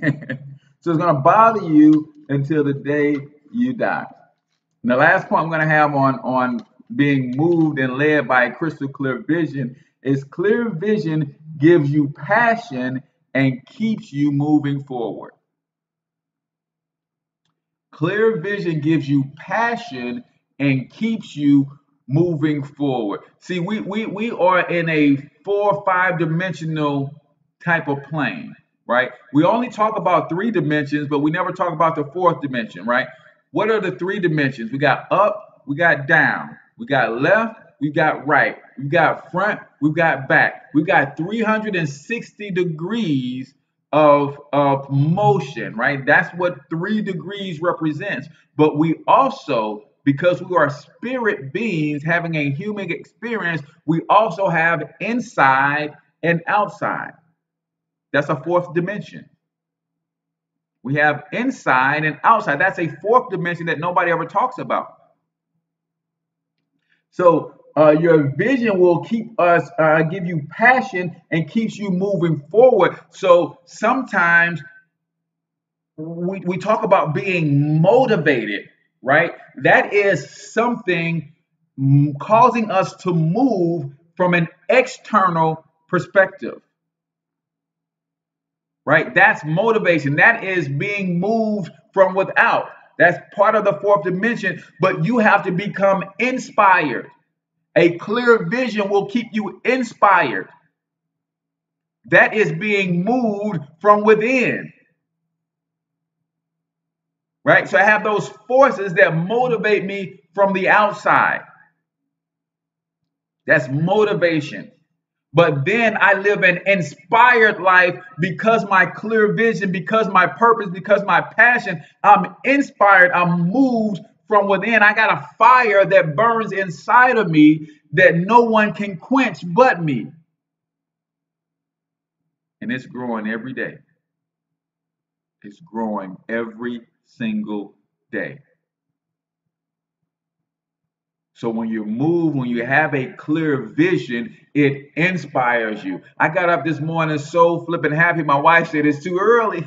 So it's going to bother you until the day you die. And the last point I'm going to have on being moved and led by a crystal clear vision is clear vision gives you passion and keeps you moving forward. Clear vision gives you passion and keeps you moving forward. See, we are in a 4 or 5 dimensional type of plane, right? We only talk about 3 dimensions, but we never talk about the 4th dimension, right? What are the 3 dimensions? We got up, we got down, we got left, we got right, we got front, we got back. We got 360 degrees of motion, right? That's what 3 degrees represents. But we also, because we are spirit beings having a human experience, we also have inside and outside. That's a fourth dimension. We have inside and outside. That's a fourth dimension that nobody ever talks about. So your vision will keep us, give you passion and keeps you moving forward. So sometimes we talk about being motivated, right? That is something causing us to move from an external perspective, right? That's motivation. That is being moved from without. That's part of the fourth dimension, but you have to become inspired. A clear vision will keep you inspired. That is being moved from within, right? So I have those forces that motivate me from the outside. That's motivation. But then I live an inspired life because my clear vision, because my purpose, because my passion, I'm inspired, I'm moved from within. I got a fire that burns inside of me that no one can quench but me. And it's growing every day. It's growing every single day. So when you move, when you have a clear vision, it inspires you. I got up this morning so flipping happy. My wife said, it's too early.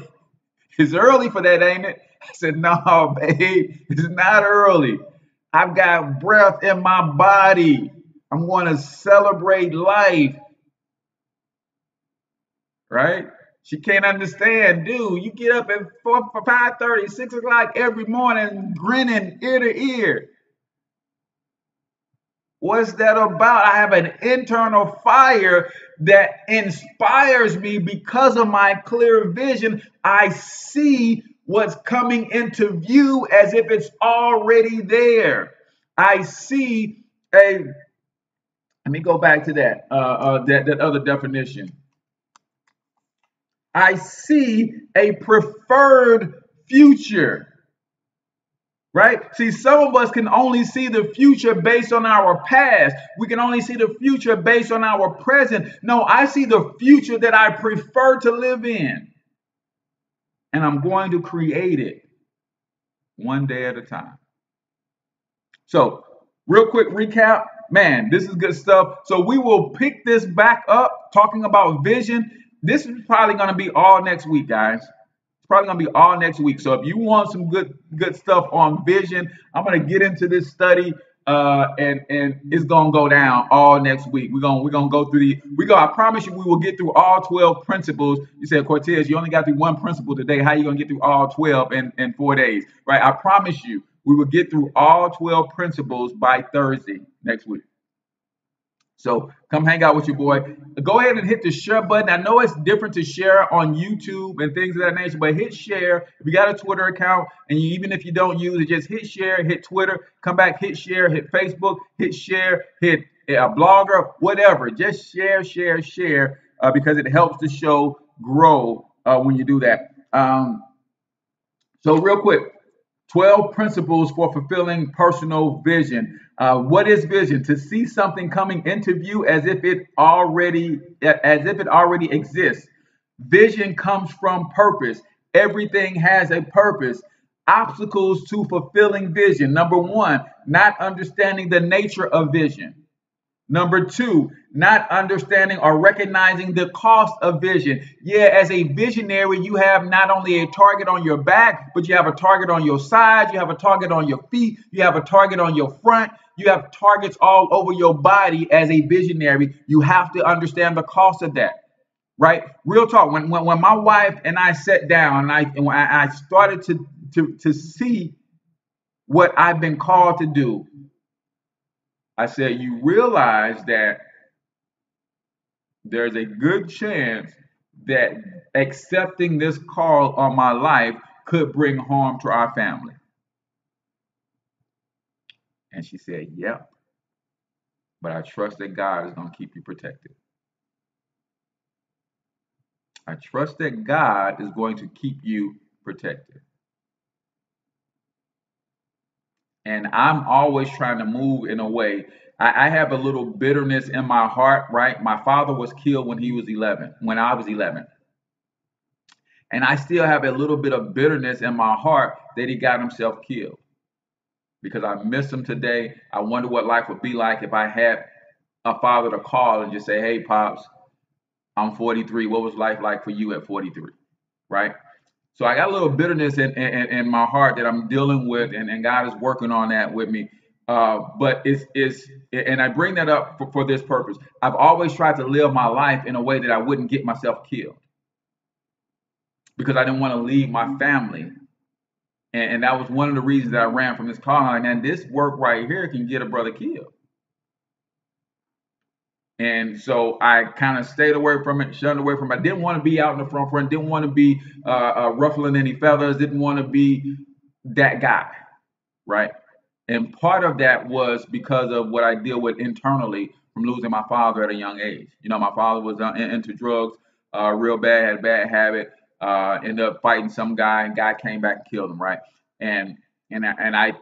It's early for that, ain't it? I said, no, babe, it's not early. I've got breath in my body. I'm going to celebrate life, right? She can't understand, dude. You get up at 5:30, 6 o'clock every morning, grinning ear to ear. What's that about? I have an internal fire that inspires me because of my clear vision. I see what's coming into view as if it's already there. I see a, let me go back to that other definition. I see a preferred future. Right? See, some of us can only see the future based on our past. We can only see the future based on our present. No, I see the future that I prefer to live in. And I'm going to create it one day at a time. So, real quick recap. Man, this is good stuff. So, we will pick this back up talking about vision. This is probably going to be all next week, guys. Probably gonna be all next week. So if you want some good stuff on vision, I'm gonna get into this study and it's gonna go down all next week. We're gonna go through I promise you we will get through all 12 principles. You said, Cortez, you only got through one principle today. How are you gonna get through all 12 in 4 days? Right? I promise you we will get through all 12 principles by Thursday next week. So come hang out with your boy. Go ahead and hit the share button. I know it's different to share on YouTube and things of that nature, but hit share. If you got a Twitter account, and even if you don't use it, just hit share, hit Twitter, come back, hit share, hit Facebook, hit share, hit a blogger, whatever. Just share, because it helps the show grow when you do that. So real quick, 12 principles for fulfilling personal vision. What is vision? To see something coming into view as if it already exists. Vision comes from purpose. Everything has a purpose. Obstacles to fulfilling vision. Number one, not understanding the nature of vision. Number two, not understanding or recognizing the cost of vision. Yeah, as a visionary, you have not only a target on your back, but you have a target on your side, you have a target on your feet, you have a target on your front, you have targets all over your body. As a visionary, you have to understand the cost of that, right? Real talk, when my wife and I sat down and I started to see what I've been called to do, I said, you realize that there's a good chance that accepting this call on my life could bring harm to our family. And she said, yep, but I trust that God is going to keep you protected. I trust that God is going to keep you protected. And I'm always trying to move in a way. I have a little bitterness in my heart, right? My father was killed when he was 11, when I was 11. And I still have a little bit of bitterness in my heart that he got himself killed because I miss him today. I wonder what life would be like if I had a father to call and just say, hey, Pops, I'm 43. What was life like for you at 43? Right? So I got a little bitterness in my heart that I'm dealing with, and God is working on that with me. But and I bring that up for this purpose. I've always tried to live my life in a way that I wouldn't get myself killed because I didn't want to leave my family. And that was one of the reasons that I ran from this call. Like, man, this work right here can get a brother killed. And so I kind of stayed away from it, shunned away from it. I didn't want to be out in the front, didn't want to be ruffling any feathers, didn't want to be that guy, right? And part of that was because of what I deal with internally from losing my father at a young age. You know, my father was into drugs, real bad, had a bad habit, ended up fighting some guy, and guy came back and killed him, right? And I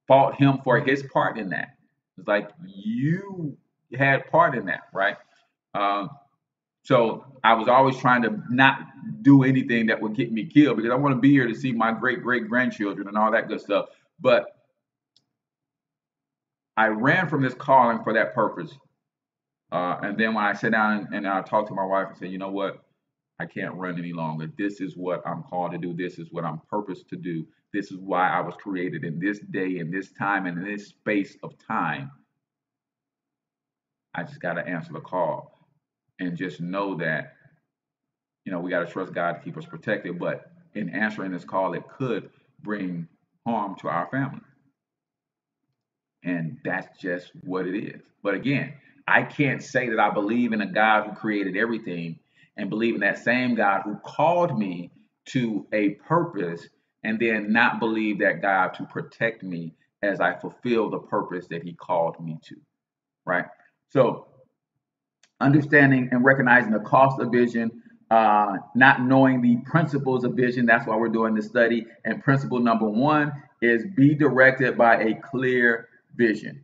fought him for his part in that. It's like you had part in that, right? So I was always trying to not do anything that would get me killed because I want to be here to see my great grandchildren and all that good stuff. But I ran from this calling for that purpose. And then when I sat down and I talked to my wife and said, you know what? I can't run any longer. This is what I'm called to do. This is what I'm purposed to do. This is why I was created in this day, in this time, and in this space of time. I just got to answer the call and just know that, you know, we got to trust God to keep us protected. But in answering this call, it could bring harm to our family. And that's just what it is. But again, I can't say that I believe in a God who created everything and believe in that same God who called me to a purpose and then not believe that God to protect me as I fulfill the purpose that he called me to, right? So understanding and recognizing the cost of vision, not knowing the principles of vision, that's why we're doing this study. And principle number one is be directed by a clear vision.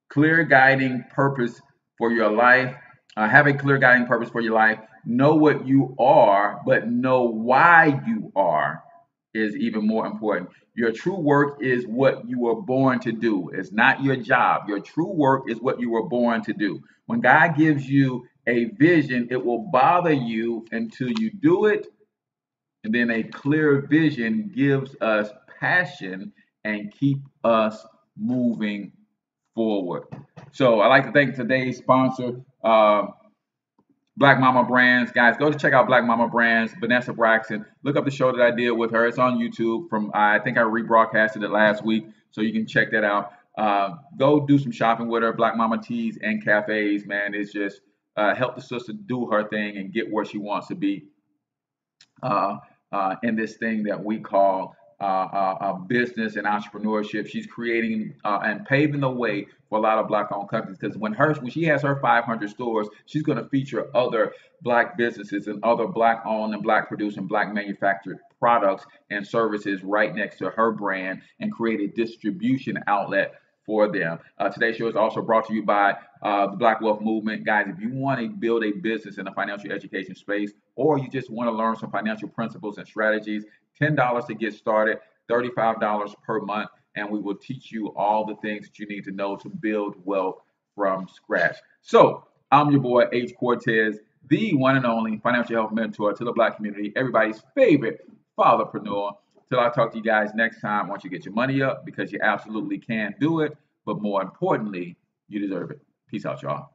Clear guiding purpose for your life. Have a clear guiding purpose for your life. Know what you are, but know why you are is even more important. Your true work is what you were born to do. It's not your job. Your true work is what you were born to do. When God gives you a vision, it will bother you until you do it. And then a clear vision gives us passion and keep us moving forward. So I'd like to thank today's sponsor, Black Mama Brands. Guys, go to check out Black Mama Brands, Vanessa Braxton. Look up the show that I did with her. It's on YouTube from, I think I rebroadcasted it last week, so you can check that out. Go do some shopping with her. Black Mama Teas and Cafes, man. It's just help the sister do her thing and get where she wants to be in this thing that we call business and entrepreneurship. She's creating and paving the way for a lot of Black-owned companies because when she has her 500 stores, she's going to feature other Black businesses and other Black-owned and Black-produced and Black-manufactured products and services right next to her brand and create a distribution outlet for them. Today's show is also brought to you by the Black Wealth Movement. Guys, if you want to build a business in the financial education space, or you just want to learn some financial principles and strategies, $10 to get started, $35 per month, and we will teach you all the things that you need to know to build wealth from scratch. So I'm your boy, H. Cortez, the one and only financial health mentor to the Black community, everybody's favorite fatherpreneur. Till I talk to you guys next time, I want you to get your money up because you absolutely can do it, but more importantly, you deserve it. Peace out, y'all.